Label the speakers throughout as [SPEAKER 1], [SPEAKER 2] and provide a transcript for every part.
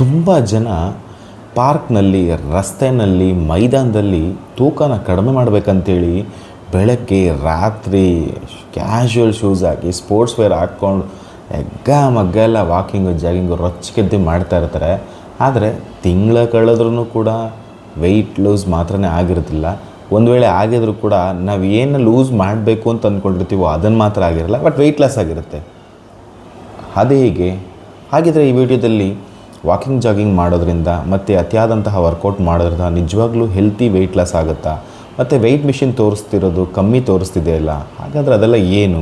[SPEAKER 1] ತುಂಬ ಜನ ಪಾರ್ಕ್ನಲ್ಲಿ, ರಸ್ತೆಯಲ್ಲಿ, ಮೈದಾನದಲ್ಲಿ ತೂಕನ ಕಡಿಮೆ ಮಾಡಬೇಕಂತೇಳಿ ಬೆಳಗ್ಗೆ ರಾತ್ರಿ ಕ್ಯಾಶುವಲ್ ಶೂಸ್ ಹಾಕಿ ಸ್ಪೋರ್ಟ್ಸ್ ವೇರ್ ಹಾಕ್ಕೊಂಡು ಮಗ್ಗ ಎಲ್ಲ ವಾಕಿಂಗು ಜಾಗಿಂಗು ರೊಚ್ಚಿಗೆದ್ದು ಮಾಡ್ತಾ ಇರ್ತಾರೆ. ಆದರೆ ತಿಂಗಳ ಕಳೆದ್ರೂ ಕೂಡ ವೆಯ್ಟ್ ಲೂಸ್ ಮಾತ್ರನೇ ಆಗಿರೋದಿಲ್ಲ. ಒಂದು ವೇಳೆ ಆಗಿದ್ರೂ ಕೂಡ ನಾವು ಏನು ಲೂಸ್ ಮಾಡಬೇಕು ಅಂತ ಅಂದ್ಕೊಂಡಿರ್ತೀವೋ ಅದನ್ನು ಮಾತ್ರ ಆಗಿರಲ್ಲ, ಬಟ್ ವೆಯ್ಟ್ ಲಾಸ್ ಆಗಿರುತ್ತೆ. ಅದೇ ಹೇಗೆ? ಹಾಗಿದ್ರೆ ಈ ವಿಡಿಯೋದಲ್ಲಿ ವಾಕಿಂಗ್ ಜಾಗಿಂಗ್ ಮಾಡೋದ್ರಿಂದ ಮತ್ತು ಅತಿಯಾದಂತಹ ವರ್ಕೌಟ್ ಮಾಡೋದ್ರಿಂದ ನಿಜವಾಗ್ಲೂ ಹೆಲ್ತಿ ವೆಯ್ಟ್ ಲಾಸ್ ಆಗುತ್ತಾ? ಮತ್ತು ವೆಯ್ಟ್ ಮಿಷಿನ್ ತೋರಿಸ್ತಿರೋದು ಕಮ್ಮಿ ತೋರಿಸ್ತಿದೆಯಲ್ಲ, ಹಾಗಾದರೆ ಅದೆಲ್ಲ ಏನು?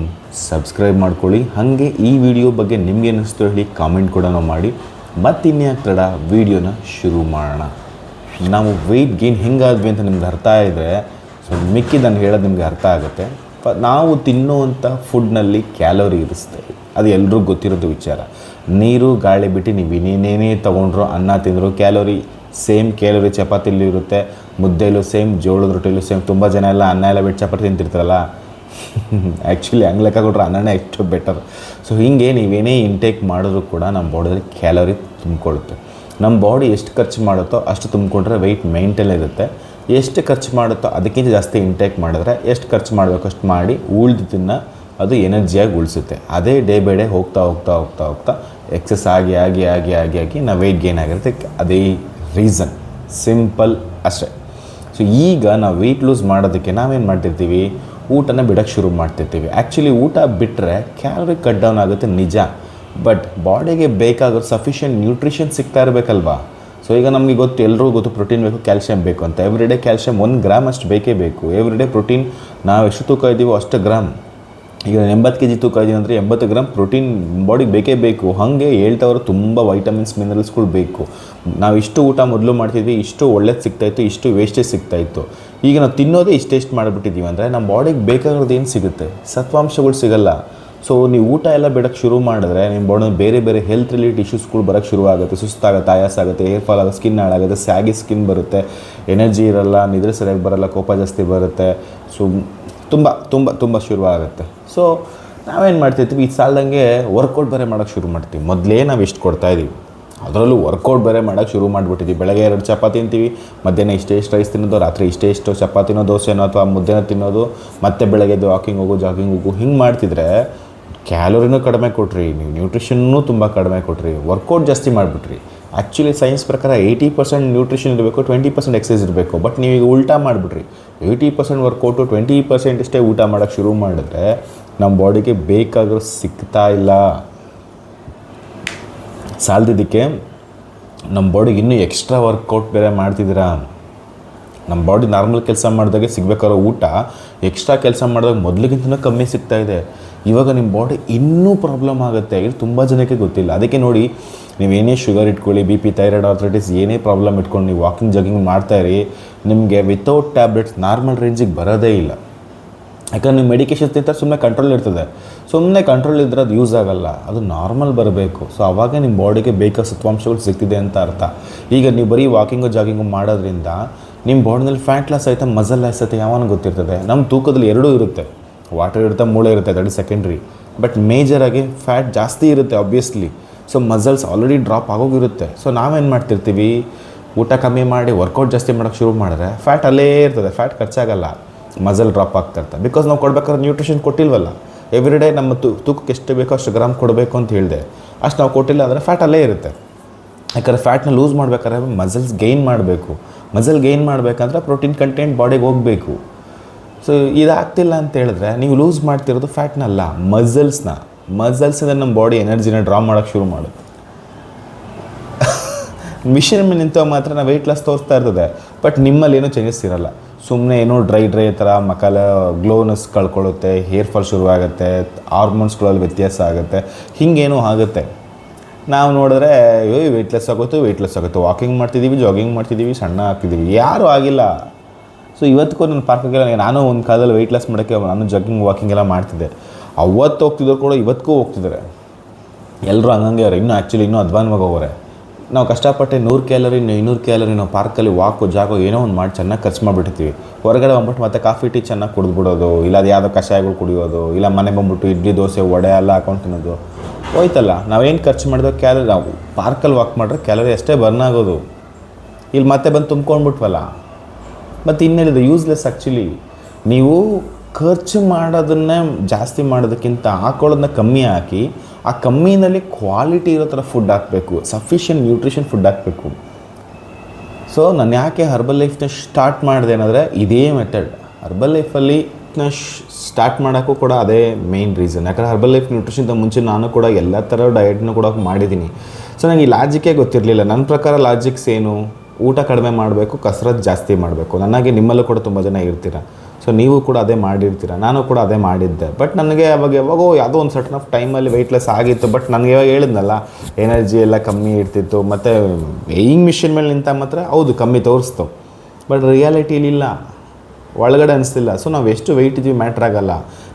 [SPEAKER 1] ಸಬ್ಸ್ಕ್ರೈಬ್ ಮಾಡ್ಕೊಳ್ಳಿ. ಹಾಗೆ ಈ ವಿಡಿಯೋ ಬಗ್ಗೆ ನಿಮ್ಗೆ ಅನ್ನಿಸ್ತು ಹೇಳಿ ಕಾಮೆಂಟ್ ಕೂಡ ಮಾಡಿ. ಮತ್ತಿನ್ಯಾಕೆ ತಡ, ವಿಡಿಯೋನ ಶುರು ಮಾಡೋಣ. ನಾವು ವೆಯ್ಟ್ ಗೇನ್ ಹೆಂಗಾದ್ವಿ ಅಂತ ನಿಮ್ಗೆ ಅರ್ಥ ಇದ್ದರೆ ಮಿಕ್ಕಿದ್ದನ್ನು ಹೇಳೋದು ನಿಮಗೆ ಅರ್ಥ ಆಗುತ್ತೆ. ನಾವು ತಿನ್ನುವಂಥ ಫುಡ್ನಲ್ಲಿ ಕ್ಯಾಲೋರಿ ಇರಿಸ್ತೇವೆ, ಅದು ಎಲ್ರಿಗೂ ಗೊತ್ತಿರೋದು ವಿಚಾರ. ನೀರು ಗಾಳಿ ಬಿಟ್ಟು ನೀವು ಇನ್ನೇನೇ ತೊಗೊಂಡ್ರು, ಅನ್ನ ತಿಂದರು ಕ್ಯಾಲೋರಿ ಸೇಮ್ ಕ್ಯಾಲೋರಿ ಚಪಾತಿಲಿ ಇರುತ್ತೆ, ಮುದ್ದೆಯಲ್ಲೂ ಸೇಮ್, ಜೋಳದ ರೊಟ್ಟಿಲೂ ಸೇಮ್. ತುಂಬ ಜನ ಎಲ್ಲ ಅನ್ನ ಎಲ್ಲ ಬಿಟ್ಟು ಚಪಾತಿ ತಿಂತಿರ್ತಾರಲ್ಲ, ಆ್ಯಕ್ಚುಲಿ ಹಂಗೆ ಲೆಕ್ಕ ಕೊಟ್ಟರೆ ಅನ್ನನೇ ಎಷ್ಟು ಬೆಟರ್. ಸೊ ಹೀಗೆ ನೀವೇನೇ ಇಂಟೇಕ್ ಮಾಡಿದ್ರೂ ಕೂಡ ನಮ್ಮ ಬಾಡಿಯಲ್ಲಿ ಕ್ಯಾಲೋರಿ ತುಂಬಿಕೊಳ್ಳುತ್ತೆ. ನಮ್ಮ ಬಾಡಿ ಎಷ್ಟು ಖರ್ಚು ಮಾಡುತ್ತೋ ಅಷ್ಟು ತುಂಬಿಕೊಂಡ್ರೆ ವೆಯ್ಟ್ ಮೇಂಟೈನ್ ಇರುತ್ತೆ. ಎಷ್ಟು ಖರ್ಚು ಮಾಡುತ್ತೋ ಅದಕ್ಕಿಂತ ಜಾಸ್ತಿ ಇಂಟೇಕ್ ಮಾಡಿದ್ರೆ ಎಷ್ಟು ಖರ್ಚು ಮಾಡಬೇಕು ಅಷ್ಟು ಮಾಡಿ ಉಳಿದಿದ್ದನ್ನು ಅದು ಎನರ್ಜಿಯಾಗಿ ಉಳಿಸುತ್ತೆ. ಅದೇ ಡೇ ಬೈ ಡೇ ಹೋಗ್ತಾ ಹೋಗ್ತಾ ಹೋಗ್ತಾ ಹೋಗ್ತಾ ಎಕ್ಸಸ್ ಆಗಿ ಆಗಿ ಆಗಿ ಆಗಿ ಆಗಿ ನಾವು ವೆಯ್ಟ್ ಗೇನ್ ಆಗಿರುತ್ತೆ. ಅದೇ ರೀಸನ್, ಸಿಂಪಲ್ ಅಷ್ಟೇ. ಸೊ ಈಗ ನಾವು ವೆಯ್ಟ್ ಲೂಸ್ ಮಾಡೋದಕ್ಕೆ ನಾವೇನು ಮಾಡ್ತಿರ್ತೀವಿ, ಊಟನ ಬಿಡೋಕ್ಕೆ ಶುರು ಮಾಡ್ತಿರ್ತೀವಿ. ಆ್ಯಕ್ಚುಲಿ ಊಟ ಬಿಟ್ಟರೆ ಕ್ಯಾಲೋರಿ ಕಟ್ ಡೌನ್ ಆಗುತ್ತೆ ನಿಜ, ಬಟ್ ಬಾಡಿಗೆ ಬೇಕಾಗೋ ಸಫಿಷಿಯೆಂಟ್ ನ್ಯೂಟ್ರಿಷನ್ ಸಿಗ್ತಾ ಇರಬೇಕಲ್ವಾ? ಸೊ ಈಗ ನಮಗೆ ಗೊತ್ತು, ಎಲ್ರಿಗೂ ಗೊತ್ತು ಪ್ರೋಟೀನ್ ಬೇಕು, ಕ್ಯಾಲ್ಶಿಯಂ ಬೇಕು ಅಂತ. ಎವ್ರಿಡೇ ಕ್ಯಾಲ್ಶಿಯಂ 1 ಗ್ರಾಮ್ ಅಷ್ಟು ಬೇಕೇ ಬೇಕು. ಎವ್ರಿಡೇ ಪ್ರೋಟೀನ್ ನಾವು ಎಷ್ಟು ತೂಕ ಇದ್ದೀವೋ ಅಷ್ಟು ಗ್ರಾಮ್. ಈಗ 80 kg ತೂಕ ಇದ್ದೀವಿ ಅಂದರೆ 80 ಗ್ರಾಮ್ ಪ್ರೋಟೀನ್ ಬಾಡಿಗೆ ಬೇಕೇ ಬೇಕು. ಹಾಗೆ ಹೇಳ್ತವ್ರು ತುಂಬ ವೈಟಮಿನ್ಸ್ ಮಿನರಲ್ಸ್ಗಳು ಬೇಕು. ನಾವು ಇಷ್ಟು ಊಟ ಮೊದಲು ಮಾಡ್ತಿದ್ವಿ, ಇಷ್ಟು ಒಳ್ಳೇದು ಸಿಗ್ತಾಯಿತ್ತು, ಇಷ್ಟು ವೇಸ್ಟೇಜ್ ಸಿಗ್ತಾಯಿತ್ತು. ಈಗ ನಾವು ತಿನ್ನೋದೇ ಇಷ್ಟೆಷ್ಟು ಮಾಡಿಬಿಟ್ಟಿದ್ದೀವಿ ಅಂದರೆ ನಮ್ಮ ಬಾಡಿಗೆ ಬೇಕಾಗಿರೋದು ಏನು ಸಿಗುತ್ತೆ? ಸತ್ವಾಂಶಗಳು ಸಿಗಲ್ಲ. ಸೊ ನೀವು ಊಟ ಎಲ್ಲ ಬಿಡೋಕ್ಕೆ ಶುರು ಮಾಡಿದ್ರೆ ನಿಮ್ಮ ಬಾಡಿ ಬೇರೆ ಬೇರೆ ಹೆಲ್ತ್ ರಿಲೇಟೆಡ್ ಇಶ್ಯೂಸ್ಗಳು ಬರೋಕ್ಕೆ ಶುರು ಆಗುತ್ತೆ. ಸುಸ್ತಾಗುತ್ತೆ, ಆಯಾಸ ಆಗುತ್ತೆ, ಹೇರ್ ಫಾಲ್ ಆಗುತ್ತೆ, ಸ್ಕಿನ್ ಹಾಳಾಗುತ್ತೆ, ಸ್ಯಾಗಿ ಸ್ಕಿನ್ ಬರುತ್ತೆ, ಎನರ್ಜಿ ಇರಲ್ಲ, ನಿದ್ರೆ ಸರಿಯಾಗಿ ಬರೋಲ್ಲ, ಕೋಪ ಜಾಸ್ತಿ ಬರುತ್ತೆ. ಸೊ ತುಂಬ ತುಂಬ ತುಂಬ ಶುರು ಆಗುತ್ತೆ. ಸೊ ನಾವೇನು ಮಾಡ್ತಿರ್ತೀವಿ, ಈ ಸಾಲದಂಗೆ ವರ್ಕೌಟ್ ಬೇರೆ ಮಾಡೋಕ್ಕೆ ಶುರು ಮಾಡ್ತೀವಿ. ಮೊದಲೇ ನಾವು ಎಷ್ಟು ಕೊಡ್ತಾಯಿದ್ದೀವಿ, ಅದರಲ್ಲೂ ವರ್ಕೌಟ್ ಬೇರೆ ಮಾಡೋಕ್ಕೆ ಶುರು ಮಾಡಿಬಿಟ್ಟಿದ್ದೀವಿ. ಬೆಳಗ್ಗೆ 2 ಚಪಾತಿ ತಿಂತೀವಿ, ಮಧ್ಯಾಹ್ನ ಇಷ್ಟೇಷ್ಟು ರೈಸ್ ತಿನ್ನೋದು, ರಾತ್ರಿ ಇಷ್ಟೇಷ್ಟು ಚಪಾತಿನೋ ದೋಸೆನೋ ಅಥವಾ ಮುದ್ದೆನೋ ತಿನ್ನೋದು, ಮತ್ತೆ ಬೆಳಗ್ಗೆದ್ದು ವಾಕಿಂಗ್ ಹೋಗು, ಜಾಗಿಂಗ್ ಹೋಗು. ಹಿಂಗೆ ಮಾಡ್ತಿದ್ರೆ ಕ್ಯಾಲೋರಿನೂ ಕಡಿಮೆ ಕೊಟ್ರಿ, ನೀವು ನ್ಯೂಟ್ರಿಷನ್ನೂ ತುಂಬ ಕಡಿಮೆ ಕೊಟ್ರಿ, ವರ್ಕೌಟ್ ಜಾಸ್ತಿ ಮಾಡಿಬಿಟ್ರಿ. ಆ್ಯಕ್ಚುಲಿ ಸೈನ್ಸ್ ಪ್ರಕಾರ 80% ನ್ಯೂಟ್ರಿಷನ್ ಇರಬೇಕು, 20% ಎಕ್ಸಸೈಸ್ ಇರಬೇಕು. ಬಟ್ ನೀವೀಗ ಉಲ್ಟಾ ಮಾಡಿಬಿಟ್ರಿ. 80% ವರ್ಕೌಟು, 20% ಅಷ್ಟೇ ಊಟ ಮಾಡೋಕ್ಕೆ ಶುರು ಮಾಡಿದ್ರೆ ನಮ್ಮ ಬಾಡಿಗೆ ಬೇಕಾಗಿರೋ ಸಿಗ್ತಾ ಇಲ್ಲ. ಸಾಲದಿದ್ದಕ್ಕೆ ನಮ್ಮ ಬಾಡಿಗೆ ಇನ್ನೂ ಎಕ್ಸ್ಟ್ರಾ ವರ್ಕೌಟ್ ಬೇರೆ ಮಾಡ್ತಿದ್ದೀರಾ. ನಮ್ಮ ಬಾಡಿ ನಾರ್ಮಲ್ ಕೆಲಸ ಮಾಡಿದಾಗೆ ಸಿಗಬೇಕಾರೋ ಊಟ ಎಕ್ಸ್ಟ್ರಾ ಕೆಲಸ ಮಾಡಿದಾಗ ಮೊದಲಿಗಿಂತಲೂ ಕಮ್ಮಿ ಸಿಗ್ತಾಯಿದೆ. ಇವಾಗ ನಿಮ್ಮ ಬಾಡಿ ಇನ್ನೂ ಪ್ರಾಬ್ಲಮ್ ಆಗುತ್ತೆ. ಇದು ತುಂಬ ಜನಕ್ಕೆ ಗೊತ್ತಿಲ್ಲ. ಅದಕ್ಕೆ ನೋಡಿ, ನೀವೇನೇ ಶುಗರ್ ಇಟ್ಕೊಳ್ಳಿ, BP, ಥೈರಾಯ್ಡ್, ಆರ್ಥರೈಟಿಸ್, ಏನೇ ಪ್ರಾಬ್ಲಮ್ ಇಟ್ಕೊಂಡು ನೀವು ವಾಕಿಂಗ್ ಜಾಗಿಂಗ್ ಮಾಡ್ತಾಯಿರಿ, ನಿಮಗೆ ವಿತೌಟ್ ಟ್ಯಾಬ್ಲೆಟ್ಸ್ ನಾರ್ಮಲ್ ರೇಂಜಿಗೆ ಬರೋದೇ ಇಲ್ಲ. ಯಾಕಂದ್ರೆ ನೀವು ಮೆಡಿಕೇಷನ್ ತಿಂತಾರೆ ಸುಮ್ಮನೆ ಕಂಟ್ರೋಲ್ ಇರ್ತದೆ. ಸುಮ್ಮನೆ ಕಂಟ್ರೋಲ್ ಇದ್ದರೆ ಅದು ಯೂಸ್ ಆಗೋಲ್ಲ, ಅದು ನಾರ್ಮಲ್ ಬರಬೇಕು. ಸೊ ಆವಾಗ ನಿಮ್ಮ ಬಾಡಿಗೆ ಬೇಕಾದ ಸತ್ವಾಂಶಗಳು ಸಿಗ್ತಿದೆ ಅಂತ ಅರ್ಥ. ಈಗ ನೀವು ಬರೀ ವಾಕಿಂಗು ಜಾಗಿಂಗು ಮಾಡೋದ್ರಿಂದ ನಿಮ್ಮ ಬಾಡಿನಲ್ಲಿ ಫ್ಯಾಟ್ ಲಾಸ್ ಆಯಿತಾ, ಮಸಲ್ ಲಾಸ್ ಆಯಿತಾ ಯಾವಾಗ ಗೊತ್ತಿರ್ತದೆ? ನಮ್ಮ ತೂಕದಲ್ಲಿ ಎರಡೂ ಇರುತ್ತೆ, ವಾಟರ್ ಇರುತ್ತೆ, ಮೂಳೆ ಇರುತ್ತೆ, ದಟ್ ಇಸ್ ಸೆಕೆಂಡ್ರಿ. ಬಟ್ ಮೇಜರಾಗಿ ಫ್ಯಾಟ್ ಜಾಸ್ತಿ ಇರುತ್ತೆ obviously. So muscles already drop ಆಗೋಗಿರುತ್ತೆ. ಸೊ ನಾವೇನು ಮಾಡ್ತಿರ್ತೀವಿ, ಊಟ ಕಮ್ಮಿ ಮಾಡಿ ವರ್ಕೌಟ್ ಜಾಸ್ತಿ ಮಾಡೋಕ್ಕೆ ಶುರು ಮಾಡಿದ್ರೆ ಫ್ಯಾಟ್ ಅಲ್ಲೇ ಇರ್ತದೆ, ಫ್ಯಾಟ್ ಖರ್ಚಾಗಲ್ಲ, ಮಸಲ್ ಡ್ರಾಪ್ ಆಗ್ತಿರ್ತದೆ. ಬಿಕಾಸ್ ನಾವು ಕೊಡ್ಬೇಕಾದ್ರೆ ನ್ಯೂಟ್ರಿಷನ್ ಕೊಟ್ಟಿಲ್ವಲ್ಲ. ಎವ್ರಿಡೇ ನಮ್ಮ ತೂಕಕ್ಕೆ ಎಷ್ಟು ಬೇಕೋ ಅಷ್ಟು ಗ್ರಾಮ್ ಕೊಡಬೇಕು ಅಂತ ಹೇಳಿದೆ, ಅಷ್ಟು ನಾವು ಕೊಟ್ಟಿಲ್ಲ ಅಂದರೆ ಫ್ಯಾಟ್ ಅಲ್ಲೇ ಇರುತ್ತೆ. ಯಾಕಂದರೆ ಫ್ಯಾಟ್ನ ಲೂಸ್ ಮಾಡ್ಬೇಕಾದ್ರೆ ಮಸಲ್ಸ್ ಗೇನ್ ಮಾಡಬೇಕು. ಮಸಲ್ ಗೇನ್ ಮಾಡಬೇಕಂದ್ರೆ ಪ್ರೋಟೀನ್ ಕಂಟೆಂಟ್ ಬಾಡಿಗೆ ಹೋಗಬೇಕು. ಸೊ ಇದಾಗ್ತಿಲ್ಲ ಅಂತ ಹೇಳಿದ್ರೆ ನೀವು ಲೂಸ್ ಮಾಡ್ತಿರೋದು ಫ್ಯಾಟ್ನಲ್ಲ, ಮಸಲ್ಸಿಂದ ನಮ್ಮ ಬಾಡಿ ಎನರ್ಜಿನ ಡ್ರಾ ಮಾಡೋಕ್ಕೆ ಶುರು ಮಾಡುತ್ತೆ. ಮಿಷಿನ್ ಮೇಲೆ ನಿಂತವ ಮಾತ್ರ ನಾವು ವೆಯ್ಟ್ ಲಾಸ್ ತೋರಿಸ್ತಾ ಇರ್ತದೆ, ಬಟ್ ನಿಮ್ಮಲ್ಲಿ ಏನೂ ಚೇಂಜಸ್ ಇರೋಲ್ಲ. ಸುಮ್ಮನೆ ಏನೋ ಡ್ರೈ ಥರ ಮಕಾಲ ಗ್ಲೋನೆಸ್ ಕಳ್ಕೊಳ್ಳುತ್ತೆ, ಹೇರ್ ಫಾಲ್ ಶುರುವಾಗುತ್ತೆ, ಹಾರ್ಮೋನ್ಸ್ಗಳಲ್ಲಿ ವ್ಯತ್ಯಾಸ ಆಗುತ್ತೆ, ಹಿಂಗೇನೋ ಆಗುತ್ತೆ. ನಾವು ನೋಡಿದ್ರೆ ವೆಯ್ಟ್ ಲಾಸ್ ಆಗುತ್ತೆ, ವಾಕಿಂಗ್ ಮಾಡ್ತಿದ್ದೀವಿ, ಜಾಗಿಂಗ್ ಮಾಡ್ತಿದ್ದೀವಿ, ಸಣ್ಣ ಆಗ್ತಿದ್ದೀವಿ, ಯಾರೂ ಆಗಿಲ್ಲ. ಸೊ ಇವತ್ತಿಗೂ ನನ್ನ ಪಾರ್ಕಿಗೆಲ್ಲ, ನಾನು ಒಂದು ಕಾಲದಲ್ಲಿ ವೆಯ್ಟ್ ಲಾಸ್ ಮಾಡೋಕ್ಕೆ ನಾನು ಜಾಗಿಂಗ್ ವಾಕಿಂಗ್ ಎಲ್ಲ ಮಾಡ್ತಿದ್ದೆ. ಅವತ್ತು ಹೋಗ್ತಿದ್ರು ಕೂಡ ಇವತ್ತಿಗೂ ಹೋಗ್ತಿದ್ದಾರೆ ಎಲ್ಲರೂ. ಹಂಗಂಗೆ ಅವ್ರು ಇನ್ನೂ ಅಧ್ವಾನವಾಗಿ ಹೋಗೋರೆ. ನಾವು ಕಷ್ಟಪಟ್ಟೆ 100 ಕ್ಯಾಲರಿ 200 ಕ್ಯಾಲರಿ ನಾವು ಪಾರ್ಕಲ್ಲಿ ವಾಕು ಜಾಗೋ ಏನೋ ಒಂದು ಮಾಡಿ ಚೆನ್ನಾಗಿ ಖರ್ಚು ಮಾಡಿಬಿಟ್ಟಿರ್ತೀವಿ. ಹೊರಗಡೆ ಬಂದ್ಬಿಟ್ಟು ಮತ್ತೆ ಕಾಫಿ ಟೀ ಚೆನ್ನಾಗಿ ಕುಡಿದ್ಬಿಡೋದು, ಇಲ್ಲ ಅದು ಯಾವುದೋ ಕಷಾಯಗಳು ಕುಡಿಯೋದು, ಇಲ್ಲ ಮನೆಗೆ ಬಂದ್ಬಿಟ್ಟು ಇಡ್ಲಿ ದೋಸೆ ವಡೆ ಎಲ್ಲ ಹಾಕೊಂಡು ತಿನ್ನೋದು. ಹೋಯ್ತಲ್ಲ. ನಾವೇನು ಖರ್ಚು ಮಾಡಿದ್ರೆ ಕ್ಯಾಲರಿ, ನಾವು ಪಾರ್ಕಲ್ಲಿ ವಾಕ್ ಮಾಡಿದ್ರೆ ಕ್ಯಾಲರಿ ಅಷ್ಟೇ ಬರ್ನ್ ಆಗೋದು. ಇಲ್ಲಿ ಮತ್ತೆ ಬಂದು ತುಂಬ್ಕೊಂಡ್ಬಿಟ್ವಲ್ಲ, ಮತ್ತು ಇನ್ನೇನಿದೆ ಯೂಸ್ಲೆಸ್ ಆ್ಯಕ್ಚುಲಿ. ನೀವು ಖರ್ಚು ಮಾಡೋದನ್ನೇ ಜಾಸ್ತಿ ಮಾಡೋದಕ್ಕಿಂತ ಹಾಕೊಳ್ಳೋದನ್ನ ಕಮ್ಮಿ ಹಾಕಿ, ಆ ಕಮ್ಮಿನಲ್ಲಿ ಕ್ವಾಲಿಟಿ ಇರೋ ಥರ ಫುಡ್ ಹಾಕಬೇಕು, ಸಫಿಷಿಯೆಂಟ್ ನ್ಯೂಟ್ರಿಷನ್ ಫುಡ್ ಹಾಕಬೇಕು. ಸೊ ನಾನು ಯಾಕೆ ಹರ್ಬಲ್ ಲೈಫ್ನ ಸ್ಟಾರ್ಟ್ ಮಾಡಿದೆ ಅನ್ನೋದ್ರೆ ಇದೇ ಮೆಥಡ್. ಹರ್ಬಲ್ ಲೈಫಲ್ಲಿ ಸ್ಟಾರ್ಟ್ ಮಾಡೋಕ್ಕೂ ಕೂಡ ಅದೇ ಮೇಯ್ನ್ ರೀಸನ್. ಯಾಕಂದರೆ ಹರ್ಬಲ್ ಲೈಫ್ ನ್ಯೂಟ್ರಿಷನ್ಗಿಂತ ಮುಂಚೆ ನಾನು ಕೂಡ ಎಲ್ಲ ಥರ ಡಯಟ್ನೂ ಕೂಡ ಮಾಡಿದ್ದೀನಿ. ಸೊ ನನಗೆ ಈ ಲಾಜಿಕೇ ಗೊತ್ತಿರಲಿಲ್ಲ. ನನ್ನ ಪ್ರಕಾರ ಲಾಜಿಕ್ಸ್ ಏನು, ಊಟ ಕಡಿಮೆ ಮಾಡಬೇಕು, ಕಸರತ್ತು ಜಾಸ್ತಿ ಮಾಡಬೇಕು. ನನಗೆ ನಿಮ್ಮಲ್ಲೂ ಕೂಡ ತುಂಬ ಜನ ಇರ್ತೀರ, ಸೊ ನೀವು ಕೂಡ ಅದೇ ಮಾಡಿರ್ತೀರ, ನಾನು ಕೂಡ ಅದೇ ಮಾಡಿದ್ದೆ. ಬಟ್ ನನಗೆ ಯಾವಾಗೋ ಯಾವುದೋ ಒಂದು ಸರ್ಟನ್ ಆಫ್ ಟೈಮಲ್ಲಿ ವೆಯ್ಟ್ಲೆಸ್ ಆಗಿತ್ತು. ಬಟ್ ನನಗೆ ಇವಾಗ ಹೇಳಿದ್ನಲ್ಲ, ಎನರ್ಜಿ ಎಲ್ಲ ಕಮ್ಮಿ ಇರ್ತಿತ್ತು. ಮತ್ತು ವೇಯಿಂಗ್ ಮಿಷಿನ್ ಮೇಲೆ ನಿಂತ ಮಾತ್ರ ಹೌದು ಕಮ್ಮಿ ತೋರಿಸ್ತು, ಬಟ್ ರಿಯಾಲಿಟಿಲಿಲ್ಲ, ಒಳಗಡೆ ಅನಿಸ್ತಿಲ್ಲ. ಸೊ ನಾವು ಎಷ್ಟು ವೆಯ್ಟ್ ಇದ್ದೀವಿ ಮ್ಯಾಟ್ರ್ ಆಗೋಲ್ಲ,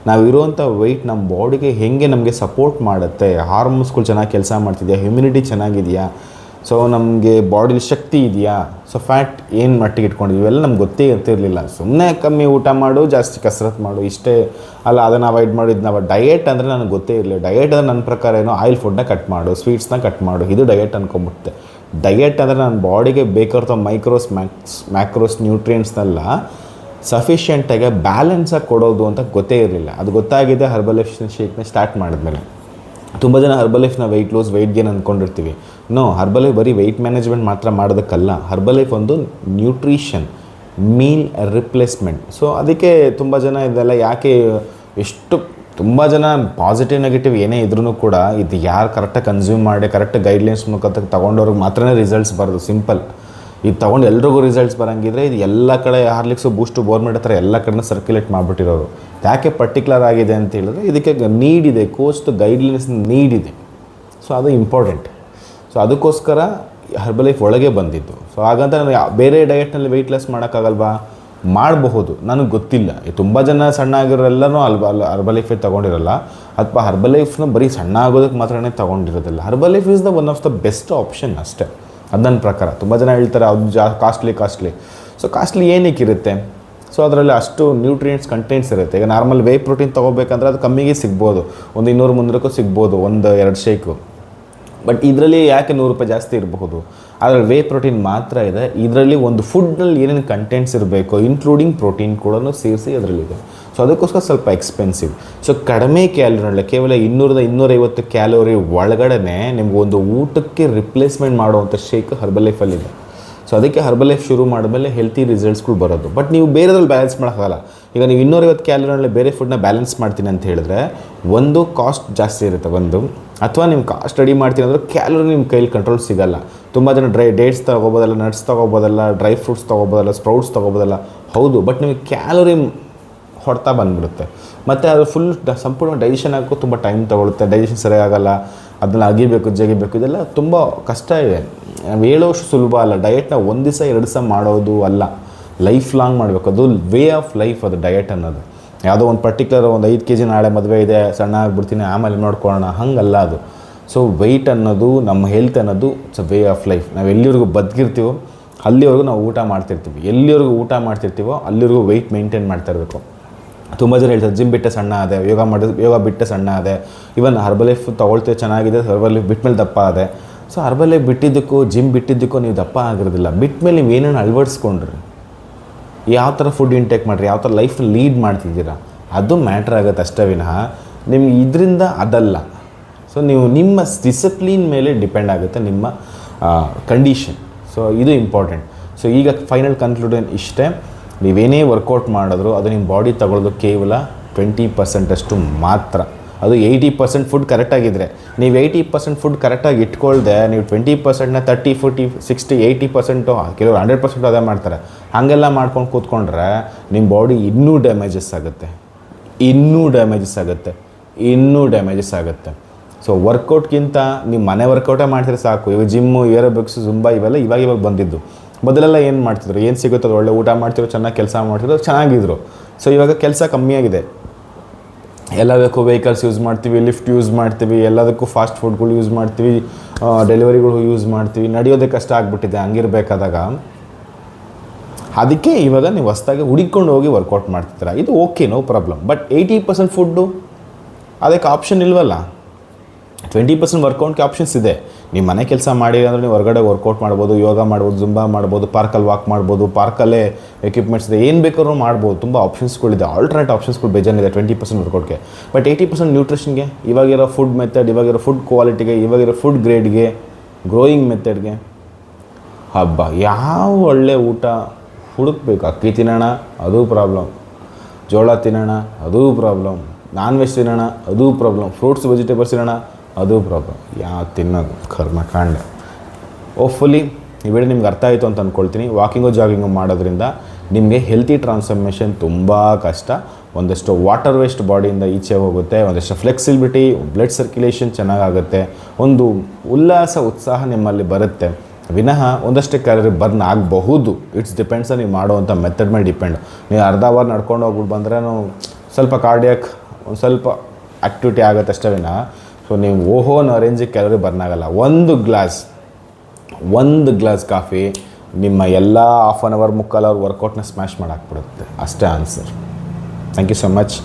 [SPEAKER 1] ನಾವು ಇರುವಂಥ ವೆಯ್ಟ್ ನಮ್ಮ ಬಾಡಿಗೆ ಹೇಗೆ ನಮಗೆ ಸಪೋರ್ಟ್ ಮಾಡುತ್ತೆ, ಹಾರ್ಮೋನ್ಸ್ಗಳು ಚೆನ್ನಾಗಿ ಕೆಲಸ ಮಾಡ್ತಿದೆಯಾ, ಹ್ಯುಮಿನಿಟಿ ಚೆನ್ನಾಗಿದೆಯಾ, ಸೊ ನಮಗೆ ಬಾಡಿಲಿ ಶಕ್ತಿ ಇದೆಯಾ, ಸೊ ಫ್ಯಾಟ್ ಏನು ಮಟ್ಟಿಗೆ ಇಟ್ಕೊಂಡಿದ್ದೀವಿ ಇವೆಲ್ಲ ನಮ್ಗೆ ಗೊತ್ತೇ ಇರ್ತಿರಲಿಲ್ಲ. ಸುಮ್ಮನೆ ಕಮ್ಮಿ ಊಟ ಮಾಡು, ಜಾಸ್ತಿ ಕಸರತ್ತು ಮಾಡು, ಇಷ್ಟೇ ಅಲ್ಲ. ಅದನ್ನು ಅವಾಯ್ಡ್ ಮಾಡಿದ್ದು ನಾವು. ಡಯಟ್ ಅಂದರೆ ನನಗೆ ಗೊತ್ತೇ ಇರಲಿಲ್ಲ. ಡಯಟ್ ಅಂದರೆ ನನ್ನ ಪ್ರಕಾರ ಏನೋ ಆಯಿಲ್ ಫುಡ್ನ ಕಟ್ ಮಾಡು, ಸ್ವೀಟ್ಸ್ನ ಕಟ್ ಮಾಡು, ಇದು ಡಯಟ್ ಅನ್ಕೊಂಬಿಡುತ್ತೆ. ಡಯಟ್ ಅಂದರೆ ನನ್ನ ಬಾಡಿಗೆ ಬೇಕಾಗಿರೋ ಮ್ಯಾಕ್ರೋಸ್ ನ್ಯೂಟ್ರಿಯೆಂಟ್ಸ್ನೆಲ್ಲ ಸಫಿಷಿಯೆಂಟಾಗಿ ಬ್ಯಾಲೆನ್ಸಾಗಿ ಕೊಡೋದು ಅಂತ ಗೊತ್ತೇ ಇರಲಿಲ್ಲ. ಅದು ಗೊತ್ತಾಗಿದೆ ಹರ್ಬಲ್ ಲೈಫ್ ಶೇಕ್ನ ಸ್ಟಾರ್ಟ್ ಮಾಡಿದ್ಮೇಲೆ. ತುಂಬ ಜನ ಹರ್ಬಲ್ ಲೈಫ್ನ ವೆಯ್ಟ್ ಲಾಸ್, ವೆಯ್ಟ್ ಗೇನ್ ಅಂದ್ಕೊಂಡಿರ್ತೀವಿ. ನೋ, ಹರ್ಬಲ್ ಲೈಫ್ ಬರೀ ವೆಯ್ಟ್ ಮ್ಯಾನೇಜ್ಮೆಂಟ್ ಮಾತ್ರ ಮಾಡೋದಕ್ಕಲ್ಲ. ಹರ್ಬಲ್ ಲೈಫ್ ಒಂದು ನ್ಯೂಟ್ರಿಷನ್, ಮೀಲ್ ರಿಪ್ಲೇಸ್ಮೆಂಟ್. ಸೊ ಅದಕ್ಕೆ ತುಂಬ ಜನ ಇದೆಲ್ಲ ಯಾಕೆ ಎಷ್ಟು ತುಂಬ ಜನ ಪಾಸಿಟಿವ್ ನೆಗೆಟಿವ್ ಏನೇ ಇದ್ರೂ ಕೂಡ ಇದು ಯಾರು ಕರೆಕ್ಟಾಗಿ ಕನ್ಸ್ಯೂಮ್ ಮಾಡಿ ಕರೆಕ್ಟ್ ಗೈಡ್ಲೈನ್ಸ್ ಮುಖಾಂತರ ತೊಗೊಂಡವ್ರಿಗೆ ಮಾತ್ರನೇ ರಿಸಲ್ಟ್ಸ್ ಬರೋದು. ಸಿಂಪಲ್. ಇದು ತೊಗೊಂಡು ಎಲ್ರಿಗೂ ರಿಸಲ್ಟ್ಸ್ ಬರೋಂಗಿದ್ರೆ ಇದು ಎಲ್ಲ ಕಡೆ ಹಾರ್ಲಿಕ್ಸು, ಬೂಸ್ಟು, ಬೋರ್ಮೆಟ್ ಹತ್ರ ಎಲ್ಲ ಕಡೆ ಸರ್ಕ್ಯುಲೇಟ್ ಮಾಡಿಬಿಟ್ಟಿರೋರು. ಯಾಕೆ ಪರ್ಟಿಕ್ಯುಲರ್ ಆಗಿದೆ ಅಂತ ಹೇಳಿದ್ರೆ ಇದಕ್ಕೆ ನೀಡ್ ಇದೆ, ಕೋಸ್ಟ್ ಗೈಡ್ಲೈನ್ಸ್ ನೀಡ್ ಇದೆ. ಸೊ ಅದು ಇಂಪಾರ್ಟೆಂಟ್. ಸೊ ಅದಕ್ಕೋಸ್ಕರ ಹರ್ಬಲ್ ಲೈಫ್ ಒಳಗೆ ಬಂದಿದ್ದು. ಸೊ ಹಾಗಂತ ನಾನು ಬೇರೆ ಡಯಟ್ನಲ್ಲಿ ವೆಯ್ಟ್ ಲಾಸ್ ಮಾಡೋಕ್ಕಾಗಲ್ವಾ? ಮಾಡಬಹುದು, ನನಗೆ ಗೊತ್ತಿಲ್ಲ. ತುಂಬ ಜನ ಸಣ್ಣ ಆಗಿರೋರೆಲ್ಲನೂ ಹರ್ಬಲ್ ಲೈಫೇ ತೊಗೊಂಡಿರಲ್ಲ, ಅಥವಾ ಹರ್ಬಲ್ ಲೈಫ್ನ ಬರೀ ಸಣ್ಣ ಆಗೋದಕ್ಕೆ ಮಾತ್ರನೇ ತೊಗೊಂಡಿರೋದಿಲ್ಲ. Herbalife is the one of the best option ಅಷ್ಟೇ, ಅದು ನನ್ನ ಪ್ರಕಾರ. ತುಂಬ ಜನ ಹೇಳ್ತಾರೆ ಅದು ಕಾಸ್ಟ್ಲಿ. ಸೊ ಕಾಸ್ಟ್ಲಿ ಏನಕ್ಕಿರುತ್ತೆ? ಸೊ ಅದರಲ್ಲಿ ಅಷ್ಟು ನ್ಯೂಟ್ರಿಯೆಂಟ್ಸ್ ಕಂಟೆಂಟ್ಸ್ ಇರುತ್ತೆ. ಈಗ ನಾರ್ಮಲ್ ವೇ ಪ್ರೋಟೀನ್ ತೊಗೋಬೇಕಂದ್ರೆ ಅದು ಕಮ್ಮಿಗೆ ಸಿಗ್ಬೋದು, ಒಂದು 200-300 ಸಿಗ್ಬೋದು, 1-2 ಶೇಕು. ಬಟ್ ಇದರಲ್ಲಿ ಯಾಕೆ ₹100 ಜಾಸ್ತಿ ಇರಬಹುದು? ಆದರೆ ವೇ ಪ್ರೋಟೀನ್ ಮಾತ್ರ ಇದೆ. ಇದರಲ್ಲಿ ಒಂದು ಫುಡ್ನಲ್ಲಿ ಏನೇನು ಕಂಟೆಂಟ್ಸ್ ಇರಬೇಕು, ಇನ್ಕ್ಲೂಡಿಂಗ್ ಪ್ರೋಟೀನ್ ಕೂಡ ಸೇರಿಸಿ ಅದರಲ್ಲಿದೆ. ಸೊ ಅದಕ್ಕೋಸ್ಕರ ಸ್ವಲ್ಪ ಎಕ್ಸ್ಪೆನ್ಸಿವ್. ಸೊ ಕಡಿಮೆ ಕ್ಯಾಲೋರಿನಲ್ಲಿ ಕೇವಲ 200-250 ಕ್ಯಾಲೋರಿ ಒಳಗಡೆ ನಿಮಗೊಂದು ಊಟಕ್ಕೆ ರಿಪ್ಲೇಸ್ಮೆಂಟ್ ಮಾಡುವಂಥ ಶೇಕ್ ಹರ್ಬಲ್ ಲೈಫಲ್ಲಿದೆ. ಸೊ ಅದಕ್ಕೆ ಹರ್ಬಲ್ ಲೈಫ್ ಶುರು ಮಾಡಿದ್ಮೇಲೆ ಹೆಲ್ತಿ ರಿಸಲ್ಟ್ಸ್ಗಳು ಬರೋದು. ಬಟ್ ನೀವು ಬೇರೆದ್ರಲ್ಲಿ ಬ್ಯಾಲೆನ್ಸ್ ಮಾಡೋಕ್ಕಾಗಲ್ಲ. ಈಗ ನೀವು 250 ಕ್ಯಾಲೋರಿನಲ್ಲಿ ಬೇರೆ ಫುಡ್ನ ಬ್ಯಾಲೆನ್ಸ್ ಮಾಡ್ತೀನಿ ಅಂತ ಹೇಳಿದ್ರೆ ಒಂದು ಕಾಸ್ಟ್ ಜಾಸ್ತಿ ಇರುತ್ತೆ, ಒಂದು ಅಥವಾ ನೀವು ಕಾಸ್ಟ್ ರೆಡಿ ಮಾಡ್ತೀನಿ ಅಂದರೆ ಕ್ಯಾಲೋರಿ ನಿಮ್ಮ ಕೈಲಿ ಕಂಟ್ರೋಲ್ ಸಿಗೋಲ್ಲ. ತುಂಬ ಜನ ಡೇಟ್ಸ್ ತೊಗೋಬೋದಲ್ಲ, ನಟ್ಸ್ ತೊಗೋಬೋದಲ್ಲ, ಡ್ರೈ ಫ್ರೂಟ್ಸ್ ತೊಗೋಬೋದಲ್ಲ, ಸ್ಪ್ರೌಟ್ಸ್ ತೊಗೋಬೋದಲ್ಲ. ಹೌದು, ಬಟ್ ನಿಮಗೆ ಕ್ಯಾಲೋರಿ ಹೊಡ್ತಾ ಬಂದುಬಿಡುತ್ತೆ. ಮತ್ತು ಅದು ಫುಲ್ ಸಂಪೂರ್ಣ ಡೈಜೆಷನ್ ಆಗೋಕ್ಕೂ ತುಂಬ ಟೈಮ್ ತೊಗೊಳುತ್ತೆ. ಡೈಜೆಷನ್ ಸರಿಯಾಗಲ್ಲ, ಅದನ್ನು ಅಗಿಬೇಕು, ಜಗಿಬೇಕು, ಇದೆಲ್ಲ ತುಂಬ ಕಷ್ಟ ಇದೆ. ನಾವು ಹೇಳೋಷ್ಟು ಸುಲಭ ಅಲ್ಲ. ಡಯಟ್ನ 1 ದಿವಸ 2 ದಿವಸ ಮಾಡೋದು ಅಲ್ಲ, ಲೈಫ್ ಲಾಂಗ್ ಮಾಡಬೇಕು. ಅದು ವೇ ಆಫ್ ಲೈಫ್, ಅದು ಡಯಟ್ ಅನ್ನೋದು. ಯಾವುದೋ ಒಂದು ಪರ್ಟಿಕ್ಯುಲರ್ ಒಂದು 5 kg ನಾಳೆ ಮದುವೆ ಇದೆ, ಸಣ್ಣ ಆಗಿಬಿಡ್ತೀನಿ, ಆಮೇಲೆ ನೋಡ್ಕೊಳ್ಳೋಣ, ಹಂಗಲ್ಲ ಅದು. ಸೊ ವೆಯ್ಟ್ ಅನ್ನೋದು, ನಮ್ಮ ಹೆಲ್ತ್ ಅನ್ನೋದು it's a way of life. ನಾವು ಎಲ್ಲಿವರೆಗೂ ಬದುಕಿರ್ತೀವೋ ಅಲ್ಲಿವರೆಗೂ ನಾವು ಊಟ ಮಾಡ್ತಿರ್ತೀವಿ, ಎಲ್ಲಿವರೆಗೂ ಊಟ ಮಾಡ್ತಿರ್ತೀವೋ ಅಲ್ಲಿವರೆಗೂ ವೆಯ್ಟ್ ಮೇಂಟೈನ್ ಮಾಡ್ತಾ ಇರಬೇಕು. ತುಂಬ ಜನ ಹೇಳ್ತಾರೆ ಜಿಮ್ ಬಿಟ್ಟೆ ಸಣ್ಣ ಅದೇ, ಯೋಗ ಬಿಟ್ಟೆ ಸಣ್ಣ ಅದೇ, ಇವನ್ ಹರ್ಬಲ್ ಲೈಫ್ ತೊಗೊಳ್ತೇವೆ ಚೆನ್ನಾಗಿದೆ, ಹರ್ಬಲ್ ಲೈಫ್ ಬಿಟ್ಟ ಮೇಲೆ ದಪ್ಪ ಅದೇ. ಸೊ ಹರ್ಬಲ್ ಲೈಫ್ ಬಿಟ್ಟಿದ್ದಕ್ಕೂ ಜಿಮ್ ಬಿಟ್ಟಿದ್ದಕ್ಕೂ ನೀವು ದಪ್ಪ ಆಗಿರೋದಿಲ್ಲ. ಬಿಟ್ಟ ಮೇಲೆ ನೀವು ಏನೇನು ಅಳವಡಿಸ್ಕೊಂಡ್ರಿ, ಯಾವ ಥರ ಫುಡ್ ಇಂಟೇಕ್ ಮಾಡಿರಿ, ಯಾವ ಥರ ಲೈಫ್ನ ಲೀಡ್ ಮಾಡ್ತಿದ್ದೀರಾ, ಅದು ಮ್ಯಾಟ್ರ್ ಆಗುತ್ತೆ ಅಷ್ಟೇ ವಿನಃ ನಿಮ್ಗೆ ಇದರಿಂದ ಅದಲ್ಲ. ಸೊ ನೀವು ನಿಮ್ಮ ಡಿಸಿಪ್ಲಿನ್ ಮೇಲೆ ಡಿಪೆಂಡ್ ಆಗುತ್ತೆ ನಿಮ್ಮ ಕಂಡೀಷನ್. ಸೊ ಇದು ಇಂಪಾರ್ಟೆಂಟ್. ಸೊ ಈಗ ಫೈನಲ್ ಕನ್ಕ್ಲೂಷನ್ ಇಷ್ಟೇ. ನೀವೇನೇ ವರ್ಕೌಟ್ ಮಾಡಿದ್ರು ಅದು ನಿಮ್ಮ ಬಾಡಿ ತಗೊಳ್ಳೋದು ಕೇವಲ 20% ಮಾತ್ರ. ಅದು 80% ಫುಡ್ ಕರೆಕ್ಟಾಗಿದ್ದರೆ, ನೀವು 80% ಫುಡ್ ಕರೆಕ್ಟಾಗಿ ಇಟ್ಕೊಳ್ದೆ ನೀವು 20%ನ 30, 40, 60, 80% ಕೆಲವರು 100% ಅದೇ ಮಾಡ್ತಾರೆ. ಹಾಗೆಲ್ಲ ಮಾಡ್ಕೊಂಡು ಕೂತ್ಕೊಂಡ್ರೆ ನಿಮ್ಮ ಬಾಡಿ ಇನ್ನೂ ಡ್ಯಾಮೇಜಸ್ ಆಗುತ್ತೆ. ಸೊ ವರ್ಕೌಟ್ಗಿಂತ ನೀವು ಮನೆ ವರ್ಕೌಟೇ ಮಾಡ್ತಿದ್ರೆ ಸಾಕು. ಇವಾಗ ಜಿಮ್ಮು, ಏರೋಬಿಕ್ಸ್, ಜುಂಬಾ ಇವೆಲ್ಲ ಇವಾಗ ಬಂದಿದ್ದು. ಮೊದಲೆಲ್ಲ ಏನು ಮಾಡ್ತಿದ್ರು, ಏನು ಸಿಗುತ್ತೋ ಒಳ್ಳೆ ಊಟ ಮಾಡ್ತಿದ್ರು, ಚೆನ್ನಾಗಿ ಕೆಲಸ ಮಾಡ್ತಿದ್ರು, ಚೆನ್ನಾಗಿದ್ರು. ಸೊ ಇವಾಗ ಕೆಲಸ ಕಮ್ಮಿಯಾಗಿದೆ. ಎಲ್ಲದಕ್ಕೂ ವೆಹಿಕಲ್ಸ್ ಯೂಸ್ ಮಾಡ್ತೀವಿ, ಲಿಫ್ಟ್ ಯೂಸ್ ಮಾಡ್ತೀವಿ, ಎಲ್ಲದಕ್ಕೂ ಫಾಸ್ಟ್ ಫುಡ್ಗಳು ಯೂಸ್ ಮಾಡ್ತೀವಿ, ಡೆಲಿವರಿಗಳು ಯೂಸ್ ಮಾಡ್ತೀವಿ. ನಡೆಯೋದೇ ಕಷ್ಟ ಆಗಿಬಿಟ್ಟಿದೆ. ಹಂಗಿರಬೇಕಾದಾಗ ಅದಕ್ಕೆ ಇವಾಗ ನೀವು ಹೊಸ್ದಾಗಿ ಹುಡುಕೊಂಡು ಹೋಗಿ ವರ್ಕೌಟ್ ಮಾಡ್ತಿದ್ದೀರ, ಇದು okay, no problem. But 80% food ಅದಕ್ಕೆ ಆಪ್ಷನ್ ಇಲ್ವಲ್ಲ. 20% ವರ್ಕೌಟ್ಗೆ ಆಪ್ಷನ್ಸ್ ಇದೆ. ನೀವು ಮನೆ ಕೆಲಸ ಮಾಡಿ ಅಂದರೆ ನೀವು ಹೊರಗಡೆ ವರ್ಕೌಟ್ ಮಾಡ್ಬೋದು, ಯೋಗ ಮಾಡ್ಬೋದು, ಜುಂಬಾ ಮಾಡ್ಬೋದು, ಪಾರ್ಕಲ್ಲಿ ವಾಕ್ ಮಾಡ್ಬೋದು, ಪಾರ್ಕಲ್ಲೇ ಎಕ್ವಿಪ್ಮೆಂಟ್ಸ್ ಇದೆ, ಏನು ಬೇಕಾದ್ರೂ ಮಾಡ್ಬೋದು. ತುಂಬ ಆಪ್ಷನ್ಸ್ಗಳಿದೆ, ಆಲ್ಟರ್ನೇಟ್ ಆಪ್ಷನ್ಸ್ಗಳು ಬೇಜಾನಿದೆ 20% ವರ್ಕೌಟ್ಗೆ. ಬಟ್ 80% ನ್ಯೂಟ್ರಿಷನ್ಗೆ, ಇವಾಗಿರೋ ಫುಡ್ ಮೆಥಡ್, ಇವಾಗಿರೋ ಫುಡ್ ಕ್ವಾಲಿಟಿಗೆ, ಇವಾಗಿರೋ ಫುಡ್ ಗ್ರೇಡ್ಗೆ, ಗ್ರೋಯಿಂಗ್ ಮೆಥಡ್ಗೆ. ಹಬ್ಬ ಯಾವ ಒಳ್ಳೆ ಊಟ ಹುಡುಕ್ಬೇಕು. ಅಕ್ಕಿ ತಿನ್ನೋಣ ಅದು ಪ್ರಾಬ್ಲಮ್, ಜೋಳ ತಿನ್ನೋಣ ಅದು ಪ್ರಾಬ್ಲಮ್, ನಾನ್ ವೆಜ್ ತಿನ್ನೋಣ ಅದು ಪ್ರಾಬ್ಲಮ್, ಫ್ರೂಟ್ಸ್ ವೆಜಿಟೇಬಲ್ಸ್ ತಿನ್ನೋಣ ಅದು ಪ್ರಾಬ್ಲಮ್. ಯಾವ ತಿನ್ನೋದು ಕರ್ಮಕಾಂಡ. ಹೋಪ್ಫುಲಿ ಈ ವಿಡಿಯೋ ನಿಮ್ಗೆ ಅರ್ಥ ಆಯಿತು ಅಂತ ಅಂದ್ಕೊಳ್ತೀನಿ. ವಾಕಿಂಗು ಜಾಗಿಂಗು ಮಾಡೋದ್ರಿಂದ ನಿಮಗೆ ಹೆಲ್ತಿ ಟ್ರಾನ್ಸ್ಫಾರ್ಮೇಷನ್ ತುಂಬ ಕಷ್ಟ. ಒಂದಷ್ಟು ವಾಟರ್ ವೇಸ್ಟ್ ಬಾಡಿಯಿಂದ ಈಚೆ ಹೋಗುತ್ತೆ, ಒಂದಷ್ಟು ಫ್ಲೆಕ್ಸಿಬಿಲಿಟಿ, ಬ್ಲಡ್ ಸರ್ಕ್ಯುಲೇಷನ್ ಚೆನ್ನಾಗಾಗುತ್ತೆ, ಒಂದು ಉಲ್ಲಾಸ ಉತ್ಸಾಹ ನಿಮ್ಮಲ್ಲಿ ಬರುತ್ತೆ. ವಿನಃ ಒಂದಷ್ಟೇ ಕ್ಯಾಲರಿ ಬರ್ನ್ ಆಗಬಹುದು. ಇಟ್ಸ್ ಡಿಪೆಂಡ್ಸ್ ನೀವು ಮಾಡುವಂಥ ಮೆಥಡ್ ಮೇಲೆ ಡಿಪೆಂಡ್. ನೀವು ಅರ್ಧ ಅವರ್ ನಡ್ಕೊಂಡು ಹೋಗ್ಬಿಟ್ಟು ಬಂದ್ರೂ ಸ್ವಲ್ಪ ಕಾರ್ಡಿಯಾಕ್ ಒಂದು ಸ್ವಲ್ಪ ಆ್ಯಕ್ಟಿವಿಟಿ ಆಗುತ್ತೆ ಅಷ್ಟೇ ವಿನಃ. ಸೊ ನೀವು ಓಹೋನ ರೇಂಜಿಗೆ ಕ್ಯಾಲರಿ ಬರ್ನ್ ಆಗೋಲ್ಲ. ಒಂದು ಗ್ಲಾಸ್ ಕಾಫಿ ನಿಮ್ಮ ಎಲ್ಲ ಹಾಫ್ ಆನ್ ಅವರ್ ಮುಕ್ಕಾಲು ಅವರ್ ವರ್ಕೌಟ್ನ ಸ್ಮ್ಯಾಶ್ ಮಾಡಾಕ್ಬಿಡುತ್ತೆ. ಅಷ್ಟೇ answer. Thank you so much.